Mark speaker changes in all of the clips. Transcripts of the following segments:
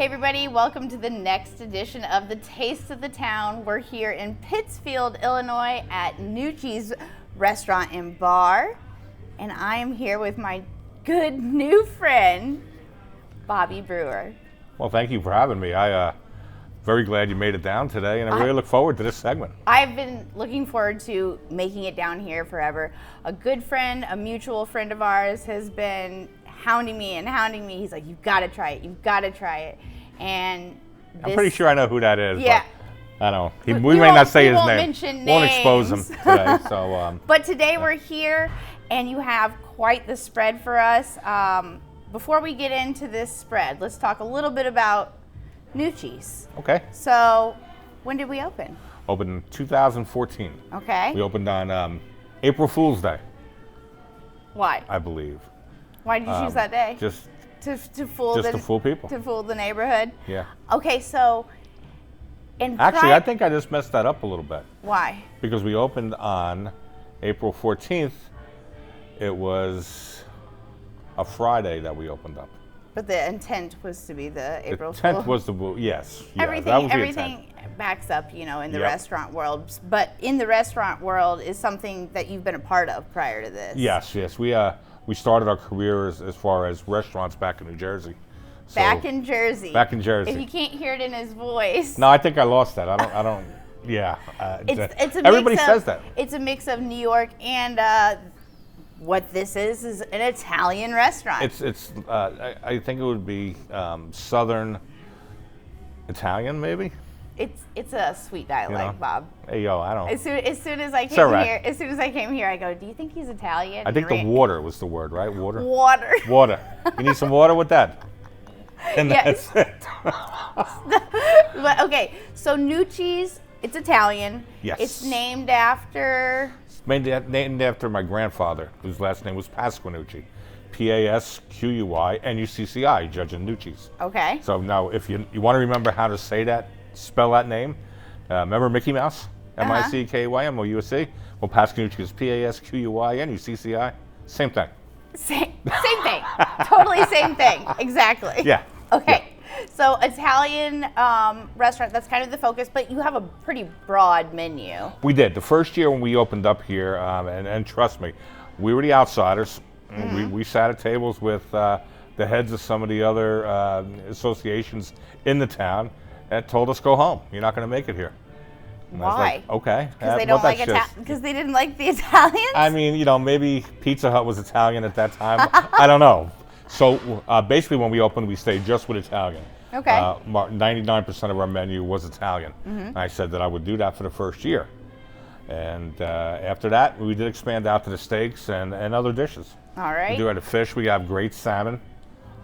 Speaker 1: everybody, welcome to the next edition of the Taste of the Town. We're here in Pittsfield, Illinois at Nucci's Restaurant and Bar. And I am here with my good new friend, Bobby Brewer.
Speaker 2: Well, thank you for having me. I'm very glad you made it down today, and I really look forward to this segment.
Speaker 1: I've been looking forward to making it down here forever. A good friend, a mutual friend of ours, has been hounding me. He's like, you've got to try it. And
Speaker 2: I'm pretty sure I know who that is.
Speaker 1: Yeah.
Speaker 2: But I don't know. We may not say his name.
Speaker 1: Mention
Speaker 2: won't
Speaker 1: names.
Speaker 2: Expose him today. So.
Speaker 1: But today we're here, and you have quite the spread for us. Before we get into this spread, let's talk a little bit about Nucci's.
Speaker 2: Okay.
Speaker 1: So, when did we open?
Speaker 2: Opened in 2014.
Speaker 1: Okay.
Speaker 2: We opened on April Fool's Day.
Speaker 1: Why?
Speaker 2: I believe.
Speaker 1: Why did you choose that day?
Speaker 2: Just
Speaker 1: to fool
Speaker 2: to fool people.
Speaker 1: To fool the neighborhood.
Speaker 2: Yeah.
Speaker 1: Okay, so.
Speaker 2: Actually, I think I just messed that up a little bit.
Speaker 1: Why?
Speaker 2: Because we opened on April 14th. It was a Friday that we opened up.
Speaker 1: But the intent was to be the April
Speaker 2: The 10th
Speaker 1: Fool.
Speaker 2: was the yes. That was the
Speaker 1: Everything backs up, in the restaurant world. But in the restaurant world is something that you've been a part of prior to this.
Speaker 2: Yes. We started our careers as far as restaurants back in New Jersey. So,
Speaker 1: back in Jersey.
Speaker 2: If
Speaker 1: you can't hear it in his voice.
Speaker 2: No, I think I lost that. I don't. Yeah.
Speaker 1: It's a
Speaker 2: everybody
Speaker 1: mix
Speaker 2: says that.
Speaker 1: It's a mix of New York and what this is an Italian restaurant.
Speaker 2: I think it would be Southern Italian, maybe.
Speaker 1: It's a sweet dialect, Bob.
Speaker 2: Hey, yo, I don't.
Speaker 1: As soon as I came here, I go, do you think he's Italian?
Speaker 2: I think the water was the word, right? Water.
Speaker 1: Water.
Speaker 2: You need some water with that. And
Speaker 1: yes.
Speaker 2: That's it.
Speaker 1: But okay, so Nucci's, it's Italian.
Speaker 2: Yes.
Speaker 1: It's named after.
Speaker 2: Named after my grandfather, whose last name was Pasquinucci. Pasquui, Nucci, Judge in Nucci's.
Speaker 1: Okay.
Speaker 2: So now, if you want to remember how to say that, spell that name. Remember Mickey Mouse? Mickey-Mouse? Well, Pasquinucci is Pasquui, same thing.
Speaker 1: Same thing. Totally same thing. Exactly.
Speaker 2: Yeah.
Speaker 1: Okay.
Speaker 2: Yeah.
Speaker 1: So Italian restaurant, that's kind of the focus, but you have a pretty broad menu.
Speaker 2: We did. The first year when we opened up here, and trust me, we were the outsiders. Mm-hmm. We sat at tables with the heads of some of the other associations in the town that told us, go home. You're not going to make it here. And
Speaker 1: why?
Speaker 2: I was like, okay.
Speaker 1: Because they don't like because they didn't like the Italians?
Speaker 2: I mean, maybe Pizza Hut was Italian at that time. I don't know. So basically when we opened, we stayed just with Italian.
Speaker 1: Okay.
Speaker 2: 99% of our menu was Italian.
Speaker 1: Mm-hmm.
Speaker 2: And I said that I would do that for the first year. And after that, we did expand out to the steaks and other dishes.
Speaker 1: All right.
Speaker 2: We do have fish. We have great salmon.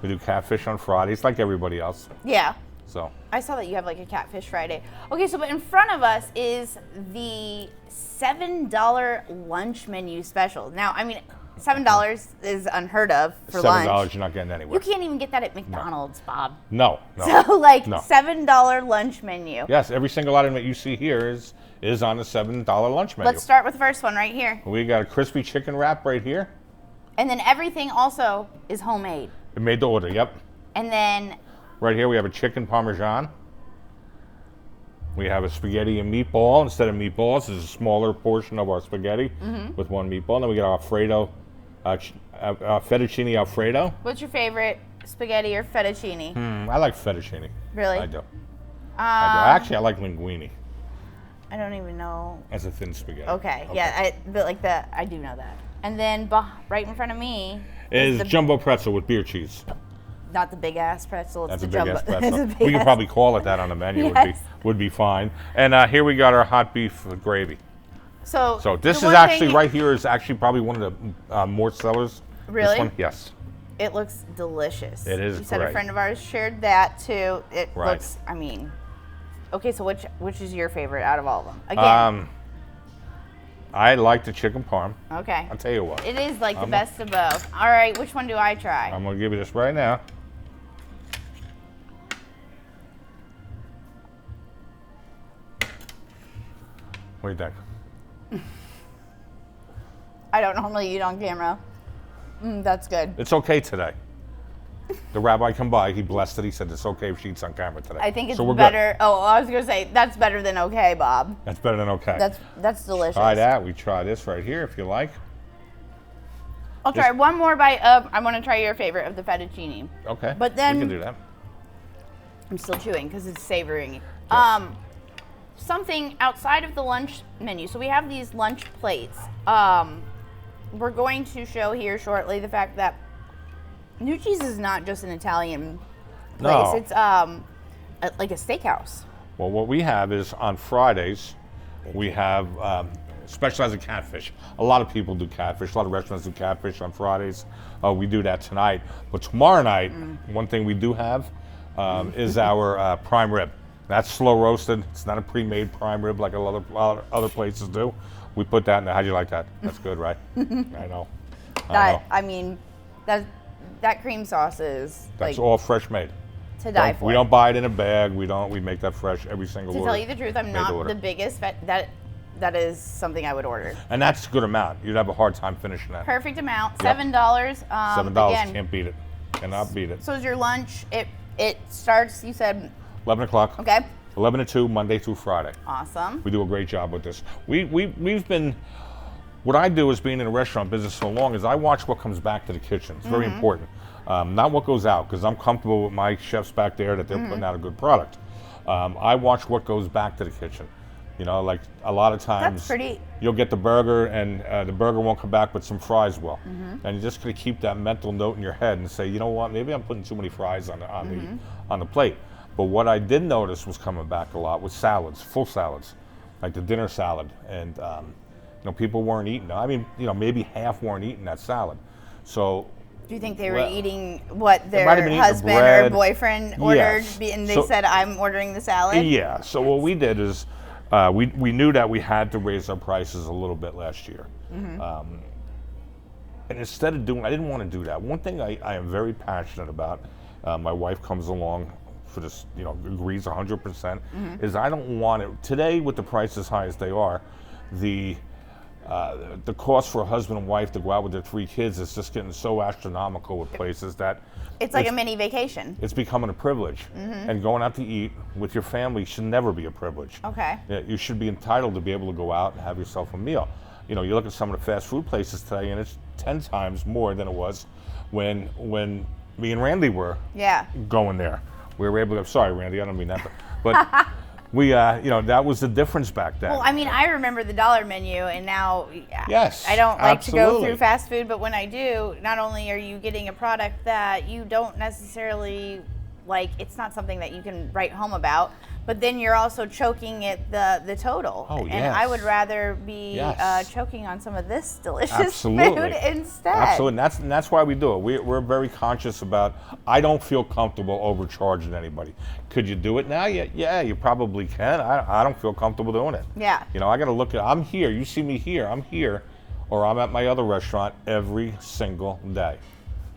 Speaker 2: We do catfish on Fridays like everybody else.
Speaker 1: Yeah.
Speaker 2: So
Speaker 1: I saw that you have like a catfish Friday. Okay, so but in front of us is the $7 lunch menu special. Now, I mean, $7 is unheard of for lunch.
Speaker 2: $7 you're not getting anywhere.
Speaker 1: You can't even get that at McDonald's, Bob.
Speaker 2: No.
Speaker 1: So $7 lunch menu.
Speaker 2: Yes, every single item that you see here is on the $7 lunch menu.
Speaker 1: Let's start with the first one right here.
Speaker 2: We got a crispy chicken wrap right here.
Speaker 1: And then everything also is homemade.
Speaker 2: We made the order, yep.
Speaker 1: And then
Speaker 2: right here we have a chicken parmesan. We have a spaghetti and meatball. Instead of meatballs, this is a smaller portion of our spaghetti with one meatball. And then we got Alfredo, fettuccine Alfredo.
Speaker 1: What's your favorite, spaghetti or fettuccine?
Speaker 2: I like fettuccine.
Speaker 1: Really?
Speaker 2: I do. Actually, I like linguine.
Speaker 1: I don't even know.
Speaker 2: As a thin spaghetti.
Speaker 1: Okay. Yeah, I do know that. And then right in front of me
Speaker 2: is jumbo pretzel with beer cheese.
Speaker 1: Not the big ass pretzel. It's
Speaker 2: That's
Speaker 1: the
Speaker 2: a big
Speaker 1: jumbo.
Speaker 2: ass pretzel. We could probably call it that on the menu.
Speaker 1: Yes.
Speaker 2: would be fine. And here we got our hot beef with gravy.
Speaker 1: So
Speaker 2: this is actually right here is actually probably one of the more sellers.
Speaker 1: Really?
Speaker 2: This one? Yes.
Speaker 1: It looks delicious.
Speaker 2: It is.
Speaker 1: You said
Speaker 2: great.
Speaker 1: a friend of ours shared that too. It
Speaker 2: right.
Speaker 1: looks. I mean, okay. So which is your favorite out of all of them? Again.
Speaker 2: I like the chicken parm.
Speaker 1: Okay.
Speaker 2: I'll tell you what.
Speaker 1: It is like the best of both. All right, which one do I try?
Speaker 2: I'm going to give you this right now. What do you think?
Speaker 1: I don't normally eat on camera. That's good.
Speaker 2: It's okay today. the rabbi come by, he blessed it. He said it's okay if she eats on camera today.
Speaker 1: I think it's
Speaker 2: so we're
Speaker 1: better.
Speaker 2: Good.
Speaker 1: Oh, I was gonna say that's better than okay, Bob.
Speaker 2: That's better than okay.
Speaker 1: That's delicious.
Speaker 2: Try that. We try this right here if you like.
Speaker 1: I'll try one more bite of. I want to try your favorite of the fettuccine.
Speaker 2: Okay.
Speaker 1: But then
Speaker 2: we can do that.
Speaker 1: I'm still chewing because it's savoring.
Speaker 2: Yes.
Speaker 1: Something outside of the lunch menu. So we have these lunch plates. We're going to show here shortly the fact that Nucci's is not just an Italian place.
Speaker 2: No.
Speaker 1: It's like a steakhouse.
Speaker 2: Well, what we have is on Fridays, we have specialized in catfish. A lot of people do catfish. A lot of restaurants do catfish on Fridays. We do that tonight. But tomorrow night, one thing we do have is our prime rib. That's slow roasted. It's not a pre-made prime rib like a lot of other places do. We put that in there. How do you like that? That's good, right? I know.
Speaker 1: I mean, that cream sauce is
Speaker 2: that's all fresh made.
Speaker 1: To die for.
Speaker 2: We don't buy it in a bag. We make that fresh every single order.
Speaker 1: To tell you the truth, I'm not the biggest that is something I would order.
Speaker 2: And that's a good amount. You'd have a hard time finishing that.
Speaker 1: Perfect amount.
Speaker 2: Yep.
Speaker 1: $7.
Speaker 2: $7.
Speaker 1: Again,
Speaker 2: Can't beat it. Cannot beat it.
Speaker 1: So is your lunch? It starts. You said
Speaker 2: 11 o'clock.
Speaker 1: Okay.
Speaker 2: 11 to 2, Monday through Friday.
Speaker 1: Awesome.
Speaker 2: We do a great job with this. We've been. What I do is being in the restaurant business so long is I watch what comes back to the kitchen. It's very important. Not what goes out, because I'm comfortable with my chefs back there that they're putting out a good product. I watch what goes back to the kitchen. You know, like a lot of times you'll get the burger and the burger won't come back, but some fries will. And you're just going to keep that mental note in your head and say, you know what, maybe I'm putting too many fries on the plate. But what I did notice was coming back a lot was salads, full salads, like the dinner salad. And people weren't eating. I mean, maybe half weren't eating that salad. So.
Speaker 1: Do you think they were eating what their husband or boyfriend ordered, and they said, I'm ordering the salad? Yeah.
Speaker 2: So what we did is we knew that we had to raise our prices a little bit last year. And instead of I didn't want to do that. One thing I am very passionate about, my wife comes along for this, agrees 100%, is I don't want it. Today, with the prices as high as they are, the cost for a husband and wife to go out with their 3 kids is just getting so astronomical with places that
Speaker 1: it's like a mini vacation.
Speaker 2: It's becoming a privilege. And going out to eat with your family should never be a privilege.
Speaker 1: Okay.
Speaker 2: You should be entitled to be able to go out and have yourself a meal. You look at some of the fast food places today, and it's 10 times more than it was when me and Randy were going there. We were able to. Sorry, Randy, I don't mean that, but. We, that was the difference back then.
Speaker 1: Well, I mean, I remember the dollar menu, and now
Speaker 2: yes,
Speaker 1: I don't like to go through fast food, but when I do, not only are you getting a product that you don't necessarily like, it's not something that you can write home about, but then you're also choking at the total.
Speaker 2: Oh,
Speaker 1: and I would rather be choking on some of this delicious food instead.
Speaker 2: Absolutely, and that's why we do it. We're very conscious about, I don't feel comfortable overcharging anybody. Could you do it now? Yeah, you probably can. I don't feel comfortable doing it.
Speaker 1: Yeah.
Speaker 2: I got to look at, I'm here, you see me here, I'm here, or I'm at my other restaurant every single day.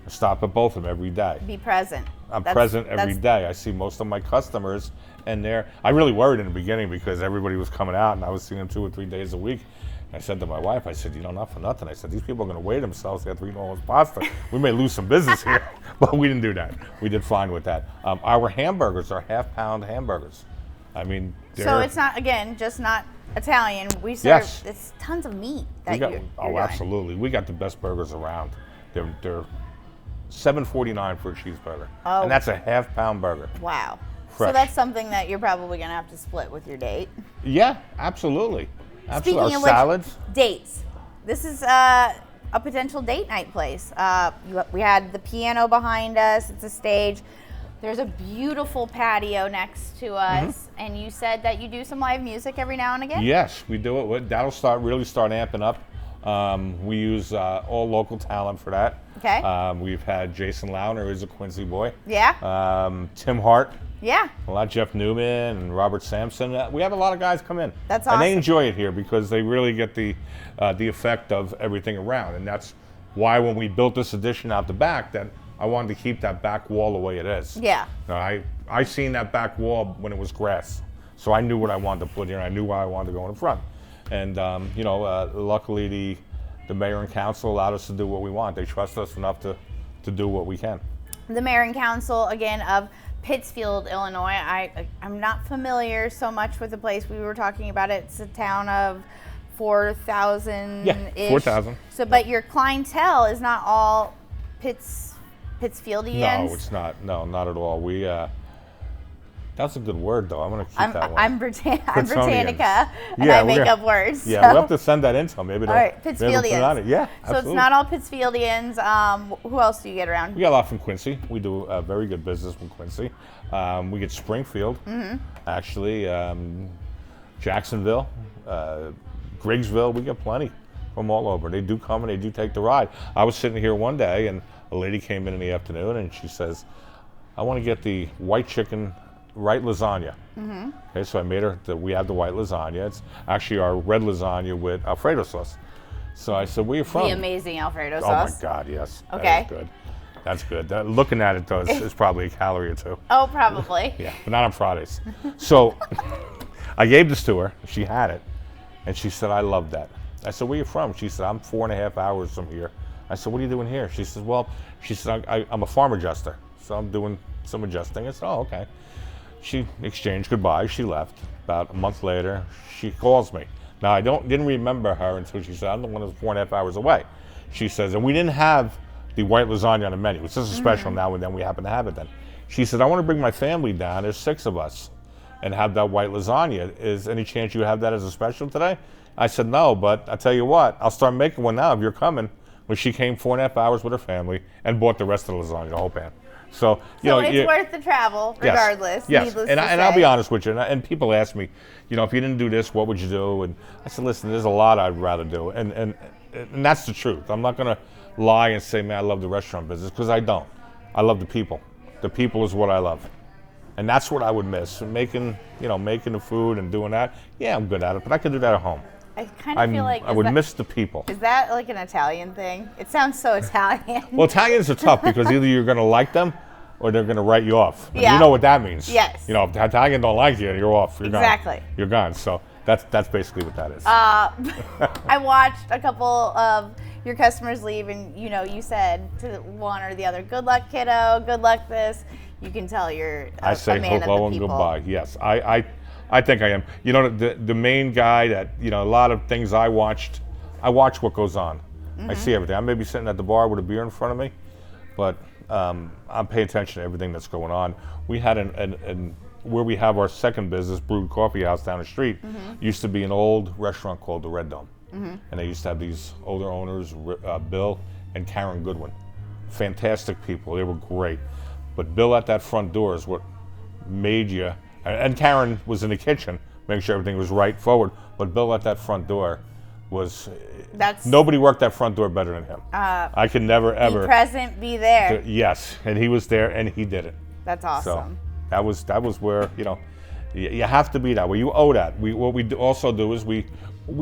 Speaker 2: I stop at both of them every day.
Speaker 1: Be present.
Speaker 2: I'm present every day. I see most of my customers, and I really worried in the beginning because everybody was coming out, and I was seeing them 2 or 3 days a week. And I said to my wife, I said, not for nothing. I said, these people are going to weigh themselves after eating all this pasta. We may lose some business here, but we didn't do that. We did fine with that. Our hamburgers are half-pound hamburgers. I mean,
Speaker 1: so it's not, again, just not Italian. We serve it's tons of meat that you're doing.
Speaker 2: Absolutely. We got the best burgers around. They're $7.49 for a cheeseburger, and that's a half-pound burger.
Speaker 1: Wow.
Speaker 2: Fresh.
Speaker 1: So that's something that you're probably going to have to split with your date.
Speaker 2: Yeah, absolutely.
Speaker 1: Speaking of
Speaker 2: salads.
Speaker 1: Dates. This is a potential date night place. We had the piano behind us. It's a stage. There's a beautiful patio next to us, and you said that you do some live music every now and again?
Speaker 2: Yes, we do it. That'll really start amping up. We use all local talent for that.
Speaker 1: Okay.
Speaker 2: We've had Jason Launer, who's a Quincy boy.
Speaker 1: Yeah.
Speaker 2: Tim Hart.
Speaker 1: Yeah.
Speaker 2: A lot of Jeff Newman and Robert Sampson. We have a lot of guys come in.
Speaker 1: That's awesome.
Speaker 2: And they enjoy it here because they really get the effect of everything around. And that's why when we built this addition out the back, that I wanted to keep that back wall the way it is.
Speaker 1: Yeah.
Speaker 2: I seen that back wall when it was grass. So I knew what I wanted to put here, and I knew why I wanted to go in the front. And, luckily the mayor and council allowed us to do what we want. They trust us enough to do what we can.
Speaker 1: the mayor and council, again, of Pittsfield, Illinois. I'm not familiar so much with the place. We were talking about it. It's a town of 4,000-ish.
Speaker 2: Yeah, 4,000.
Speaker 1: So, but your clientele is not all Pittsfieldians?
Speaker 2: No, it's not. No, not at all. That's a good word, though. I'm going to keep that one.
Speaker 1: I'm Britannica, and
Speaker 2: Yeah,
Speaker 1: I make up words.
Speaker 2: Yeah,
Speaker 1: so.
Speaker 2: we'll have to send that in to them. Maybe
Speaker 1: all right, Pittsfieldians.
Speaker 2: Yeah,
Speaker 1: so
Speaker 2: absolutely.
Speaker 1: it's not all Pittsfieldians. Who else do you get around?
Speaker 2: We got a lot from Quincy. We do a very good business from Quincy. We get Springfield, actually, Jacksonville, Griggsville. We get plenty from all over. They do come and they do take the ride. I was sitting here one day, and a lady came in the afternoon, and she says, I want to get the white chicken right lasagna. Okay, so I made her, we have the white lasagna. It's actually our red lasagna with Alfredo sauce. So I said, where are you from?
Speaker 1: The amazing Alfredo
Speaker 2: Oh
Speaker 1: sauce.
Speaker 2: my God, yes.
Speaker 1: Okay.
Speaker 2: That is good. That's good. Looking at it, though, is probably a calorie or two.
Speaker 1: Oh, probably.
Speaker 2: Yeah, but not on Fridays. So I gave this to her. She had it. And she said, I love that. I said, where are you from? She said, I'm 4.5 hours from here. I said, what are you doing here? She says, well, I'm a farm adjuster. So I'm doing some adjusting. I said, oh, okay. She exchanged goodbye. She left. About a month later, she calls me. Now, I didn't remember her until she said, I'm the one who's 4.5 hours away. She says, and we didn't have the white lasagna on the menu. It's just a special now and then. We happen to have it then. She said, I want to bring my family down. There's 6 of us. And have that white lasagna. Is any chance you have that as a special today? I said, no, but I tell you what, I'll start making one now if you're coming. When she came 4.5 hours with her family and bought the rest of the lasagna, the whole pan. So
Speaker 1: it's worth the travel, regardless.
Speaker 2: Yes, and I'll be honest with you. And people ask me, if you didn't do this, what would you do? And I said, listen, there's a lot I'd rather do, and that's the truth. I'm not going to lie and say, man, I love the restaurant business, because I don't. I love the people. The people is what I love, and that's what I would miss. Making the food and doing that. Yeah, I'm good at it, but I could do that at home.
Speaker 1: I kind of feel like
Speaker 2: I would miss the people.
Speaker 1: Is that like an Italian thing? It sounds so Italian.
Speaker 2: Well, Italians are tough because either you're going to like them or they're going to write you off. And
Speaker 1: yeah.
Speaker 2: You know what that means.
Speaker 1: Yes.
Speaker 2: If the Italian don't like you, you're off. You're
Speaker 1: exactly.
Speaker 2: Gone. You're gone. So that's basically what that is.
Speaker 1: I watched a couple of your customers leave, and you said to one or the other, "Good luck, kiddo. Good luck, this." You can tell you're
Speaker 2: I say
Speaker 1: a man
Speaker 2: hello
Speaker 1: of the
Speaker 2: and
Speaker 1: people.
Speaker 2: goodbye. Yes, I think I am. The main guy that a lot of things I watch what goes on. I see everything. I may be sitting at the bar with a beer in front of me, but I'm paying attention to everything that's going on. We had where we have our second business, Brewed Coffee House down the street, used to be an old restaurant called the Red Dome, and they used to have these older owners, Bill and Karen Goodwin, fantastic people. They were great, but Bill at that front door is what made you. And Karen was in the kitchen, making sure everything was right forward. But Bill at that front door was. Nobody worked that front door better than him. I could never ever.
Speaker 1: Be present, be there.
Speaker 2: Yes, and he was there, and he did it.
Speaker 1: That's awesome.
Speaker 2: So that was where you have to be that way. You owe that. What we also do is we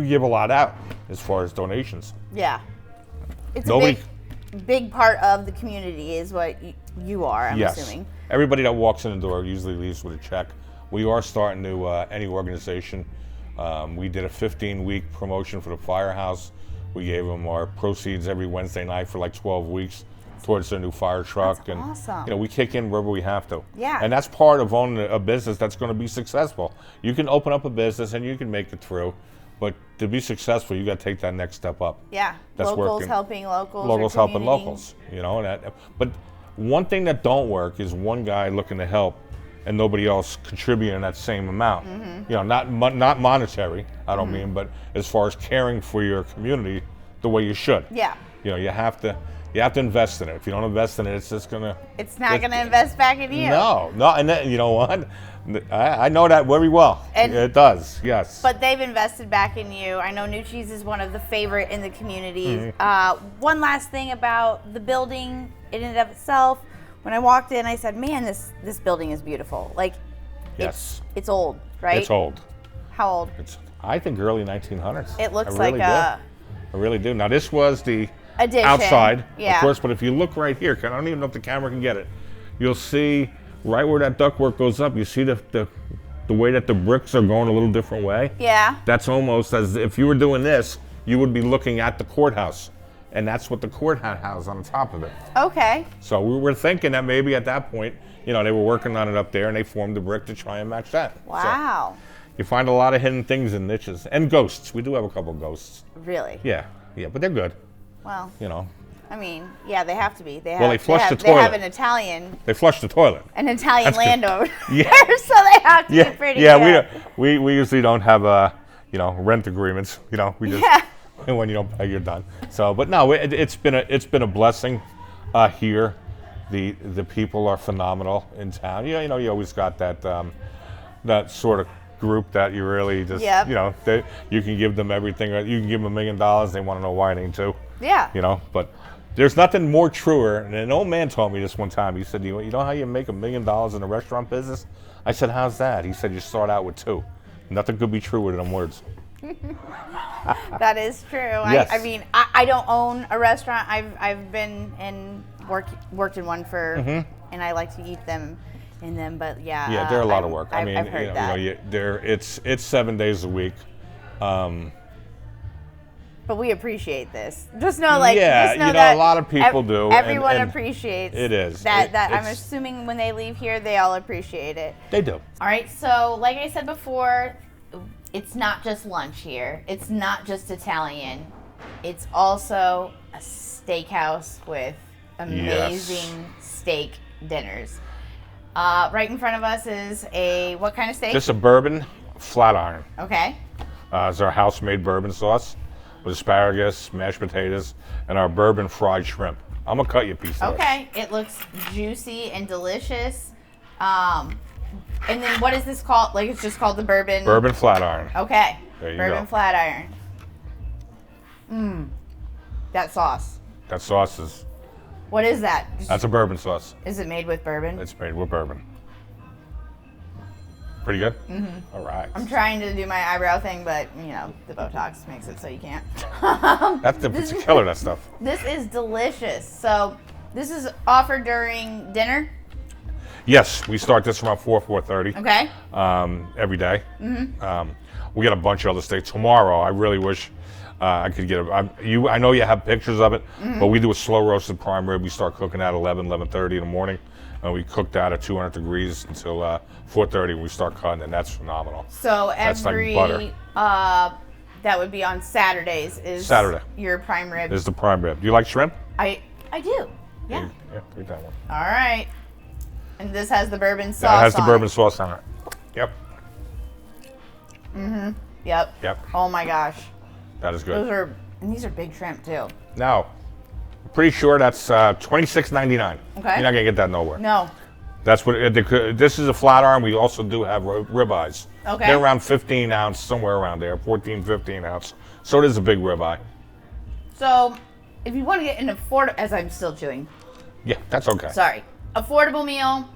Speaker 2: give a lot out as far as donations.
Speaker 1: Yeah, it's a big part of the community is what you are. I'm assuming.
Speaker 2: Everybody that walks in the door usually leaves with a check. We are starting to, any organization, we did a 15-week promotion for the firehouse. We gave them our proceeds every Wednesday night for like 12 weeks towards their new fire truck.
Speaker 1: That's awesome.
Speaker 2: We kick in wherever we have to.
Speaker 1: Yeah.
Speaker 2: And that's part of owning a business that's going to be successful. You can open up a business and you can make it through, but to be successful, you got to take that next step up.
Speaker 1: Yeah.
Speaker 2: That's
Speaker 1: locals helping locals.
Speaker 2: Locals helping locals. But one thing that don't work is one guy looking to help and nobody else contributing that same amount. Not monetary, I don't mean, but as far as caring for your community the way you should.
Speaker 1: Yeah.
Speaker 2: You have to invest in it. If you don't invest in it, it's just gonna.
Speaker 1: It's not gonna invest back in you.
Speaker 2: No, and then, you know what? I know that very well. And it does, yes.
Speaker 1: But they've invested back in you. I know Nucci's is one of the favorite in the community. One last thing about the building in and of itself. When I walked in, I said, "Man, this building is beautiful." Like,
Speaker 2: yes,
Speaker 1: it's old, right?
Speaker 2: It's old.
Speaker 1: How old?
Speaker 2: I think early 1900s.
Speaker 1: It looks
Speaker 2: I really do. Now this was the
Speaker 1: addition.
Speaker 2: Outside,
Speaker 1: yeah.
Speaker 2: Of course, but if you look right here, I don't even know if the camera can get it. You'll see right where that ductwork goes up. You see the way that the bricks are going a little different way.
Speaker 1: Yeah.
Speaker 2: That's almost as if you were doing this, you would be looking at the courthouse. and that's what the courthouse has on the top of it.
Speaker 1: Okay.
Speaker 2: So we were thinking that maybe at that point, they were working on it up there, and they formed the brick to try and match that.
Speaker 1: Wow.
Speaker 2: So you find a lot of hidden things in niches, and ghosts. We do have a couple of ghosts.
Speaker 1: Really?
Speaker 2: Yeah, but they're good.
Speaker 1: Well.
Speaker 2: I
Speaker 1: mean, yeah, they have to be.
Speaker 2: They flush the toilet.
Speaker 1: They have an Italian.
Speaker 2: They flush the toilet.
Speaker 1: An Italian landowner.
Speaker 2: Yeah.
Speaker 1: So they have to be pretty good.
Speaker 2: Yeah, we usually don't have rent agreements. We just and when you don't pay, you're done. So, but no, it's been a blessing here. The people are phenomenal in town. You always got that sort of group that you really just you can give them everything. You can give them $1 million. They want to know why it ain't two.
Speaker 1: Yeah.
Speaker 2: But there's nothing more truer. And an old man told me this one time. He said, you know how you make $1 million in the restaurant business? I said, how's that? He said, you start out with 2. Nothing could be truer than them words.
Speaker 1: That is true.
Speaker 2: Yes.
Speaker 1: I mean, I don't own a restaurant. I've been in worked in one for, and I like to eat them in them. But yeah,
Speaker 2: they're a lot of work.
Speaker 1: I've heard that.
Speaker 2: It's 7 days a week.
Speaker 1: But we appreciate this. Just know,
Speaker 2: that a lot of people do.
Speaker 1: Everyone appreciates
Speaker 2: it. Is
Speaker 1: that. I'm assuming when they leave here, they all appreciate it.
Speaker 2: They do.
Speaker 1: All right. So, like I said before, it's not just lunch here. It's not just Italian. It's also a steakhouse with amazing steak dinners. Right in front of us is what kind of steak?
Speaker 2: This is a bourbon flat iron.
Speaker 1: Okay.
Speaker 2: It's our house-made bourbon sauce with asparagus, mashed potatoes, and our bourbon fried shrimp. I'm gonna cut you a piece of it.
Speaker 1: Okay, it looks juicy and delicious. And then what is this called? Like, it's just called the bourbon?
Speaker 2: Bourbon flat iron.
Speaker 1: Okay.
Speaker 2: There you
Speaker 1: bourbon
Speaker 2: go.
Speaker 1: flat iron. That sauce.
Speaker 2: That sauce is...
Speaker 1: What is that?
Speaker 2: That's a bourbon sauce.
Speaker 1: Is it made with bourbon?
Speaker 2: It's made with bourbon. Pretty good? All right.
Speaker 1: I'm trying to do my eyebrow thing, but, the Botox makes it so you can't.
Speaker 2: It's killer, that stuff.
Speaker 1: This is delicious. So, this is offered during dinner?
Speaker 2: Yes, we start this around 4:30.
Speaker 1: Okay.
Speaker 2: Every day. We got a bunch of other steaks. Tomorrow, I really wish I could get I know you have pictures of it, but we do a slow roasted prime rib. We start cooking at 11:30 in the morning. And we cook that at 200 degrees until 4:30 when we start cutting, and that's phenomenal.
Speaker 1: So
Speaker 2: that's like butter.
Speaker 1: That would be on Saturdays is
Speaker 2: Saturday.
Speaker 1: Your prime rib.
Speaker 2: This is the prime rib. Do you like shrimp?
Speaker 1: I do. Yeah.
Speaker 2: Yeah, take that one.
Speaker 1: All right. And this has the bourbon sauce
Speaker 2: It has the
Speaker 1: on
Speaker 2: bourbon
Speaker 1: it.
Speaker 2: sauce on it. Yep.
Speaker 1: Yep. Oh my gosh.
Speaker 2: That is good.
Speaker 1: These are big shrimp too.
Speaker 2: Now, I'm pretty sure that's $26.99.
Speaker 1: Okay.
Speaker 2: You're not gonna get that nowhere.
Speaker 1: No.
Speaker 2: That's what this is a flat iron. We also do have ribeyes.
Speaker 1: Okay.
Speaker 2: They're around 15 ounce, somewhere around there, 14, 15 ounce. So it is a big ribeye.
Speaker 1: So, if you want to get an affordable, as I'm still chewing.
Speaker 2: Yeah, that's okay.
Speaker 1: Sorry. Affordable meal.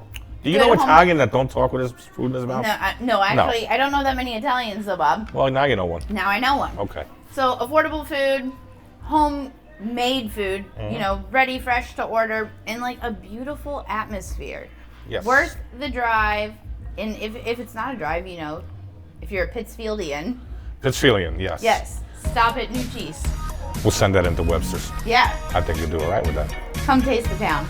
Speaker 2: Do you know Italian that don't talk with his food in his mouth?
Speaker 1: No, actually, I don't know that many Italians though, Bob.
Speaker 2: Well, now you know one.
Speaker 1: Now I know one.
Speaker 2: Okay.
Speaker 1: So, affordable food, homemade food, ready, fresh to order, in like a beautiful atmosphere.
Speaker 2: Yes.
Speaker 1: Worth the drive, and if it's not a drive, if you're a Pittsfieldian.
Speaker 2: Pittsfieldian, yes.
Speaker 1: Yes. Stop at Nucci's.
Speaker 2: We'll send that into Webster's.
Speaker 1: Yeah.
Speaker 2: I think you'll do all right with that.
Speaker 1: Come taste the town.